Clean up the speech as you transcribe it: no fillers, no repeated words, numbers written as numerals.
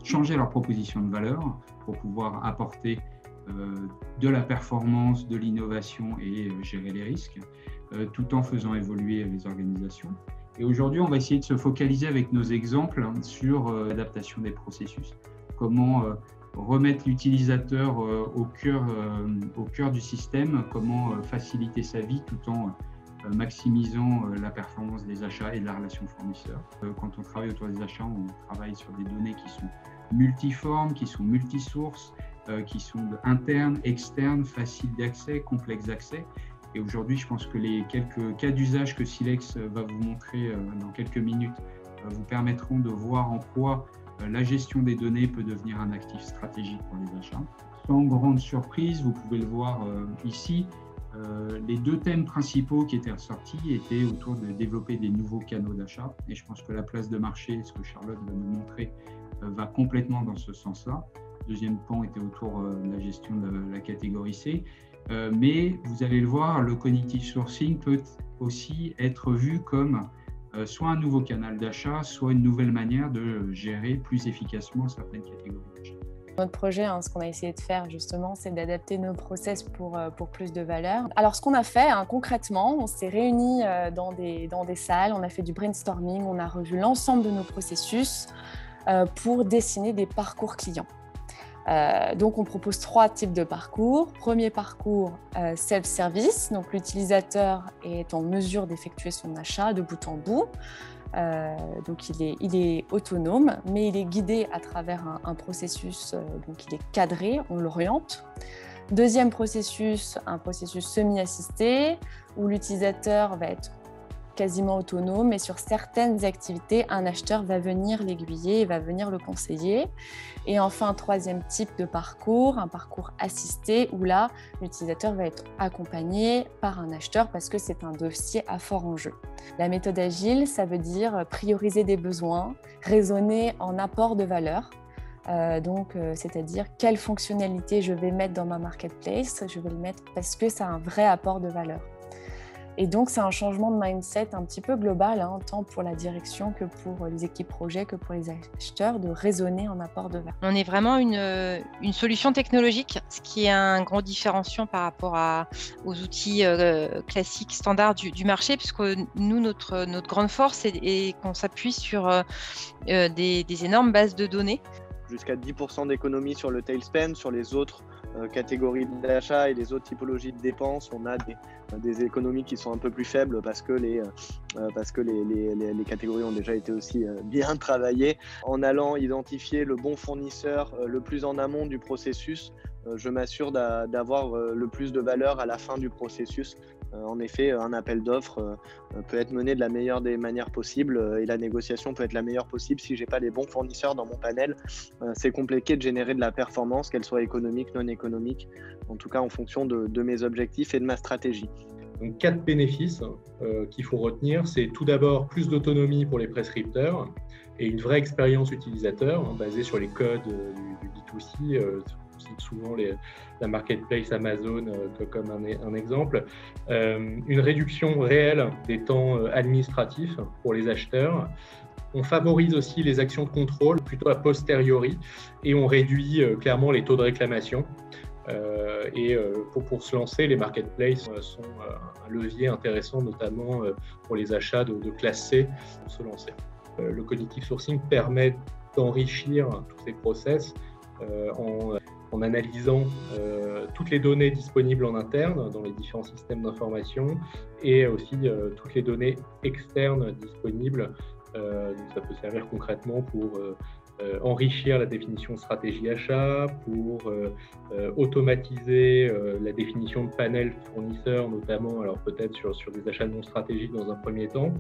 changer leur proposition de valeur pour pouvoir apporter de la performance, de l'innovation et gérer les risques, tout en faisant évoluer les organisations. Et aujourd'hui, on va essayer de se focaliser avec nos exemples sur l'adaptation des processus. Comment remettre l'utilisateur au cœur du système, comment faciliter sa vie tout en maximisant la performance des achats et de la relation fournisseur. Quand on travaille autour des achats, on travaille sur des données qui sont multiformes, qui sont multisources, qui sont internes, externes, faciles d'accès, complexes d'accès. Et aujourd'hui, je pense que les quelques cas d'usage que Silex va vous montrer dans quelques minutes vous permettront de voir en quoi la gestion des données peut devenir un actif stratégique pour les achats. Sans grande surprise, vous pouvez le voir ici, les deux thèmes principaux qui étaient ressortis étaient autour de développer des nouveaux canaux d'achat. Et je pense que la place de marché, ce que Charlotte va nous montrer, va complètement dans ce sens-là. Le deuxième pan était autour de la gestion de la catégorie C. Mais vous allez le voir, le cognitive sourcing peut aussi être vu comme soit un nouveau canal d'achat, soit une nouvelle manière de gérer plus efficacement certaines catégories d'achat. Notre projet, ce qu'on a essayé de faire justement, c'est d'adapter nos process pour plus de valeur. Alors ce qu'on a fait concrètement, on s'est réunis dans des salles, on a fait du brainstorming, on a revu l'ensemble de nos processus pour dessiner des parcours clients. Donc on propose 3 types de parcours. Premier parcours, self-service, donc l'utilisateur est en mesure d'effectuer son achat de bout en bout. Donc il est autonome, mais il est guidé à travers un processus, donc il est cadré, on l'oriente. Deuxième processus, un processus semi-assisté, où l'utilisateur va être quasiment autonome, mais sur certaines activités, un acheteur va venir l'aiguiller et va venir le conseiller. Et enfin, troisième type de parcours, un parcours assisté, où là, l'utilisateur va être accompagné par un acheteur parce que c'est un dossier à fort enjeu. La méthode agile, ça veut dire prioriser des besoins, raisonner en apport de valeur. C'est-à-dire quelle fonctionnalité je vais mettre dans ma marketplace, je vais le mettre parce que ça a un vrai apport de valeur. Et donc, c'est un changement de mindset un petit peu global, tant pour la direction que pour les équipes projets, que pour les acheteurs, de raisonner en apport de valeur. On est vraiment une solution technologique, ce qui est un grand différenciant par rapport aux outils classiques, standards du marché, puisque nous, notre grande force est qu'on s'appuie sur des énormes bases de données. Jusqu'à 10% d'économie sur le tail spend, sur les autres catégories d'achat et les autres typologies de dépenses, on a des économies qui sont un peu plus faibles parce que les catégories ont déjà été aussi bien travaillées. En allant identifier le bon fournisseur le plus en amont du processus, je m'assure d'avoir le plus de valeur à la fin du processus. En effet, un appel d'offres peut être mené de la meilleure des manières possibles et la négociation peut être la meilleure possible. Si je n'ai pas les bons fournisseurs dans mon panel, c'est compliqué de générer de la performance, qu'elle soit économique, non économique, en tout cas en fonction de mes objectifs et de ma stratégie. Donc 4 bénéfices qu'il faut retenir, c'est tout d'abord plus d'autonomie pour les prescripteurs et une vraie expérience utilisateur basée sur les codes du B2C. On cite souvent la marketplace Amazon comme un exemple. Une réduction réelle des temps administratifs pour les acheteurs. On favorise aussi les actions de contrôle plutôt a posteriori et on réduit clairement les taux de réclamation. Pour se lancer, les marketplaces sont un levier intéressant, notamment pour les achats de classe C pour se lancer. Le cognitive sourcing permet d'enrichir tous ces process en analysant toutes les données disponibles en interne dans les différents systèmes d'information et aussi toutes les données externes disponibles. Donc ça peut servir concrètement pour enrichir la définition de stratégie achat, pour automatiser la définition de panels fournisseurs, notamment alors peut-être sur des achats non stratégiques dans un premier temps.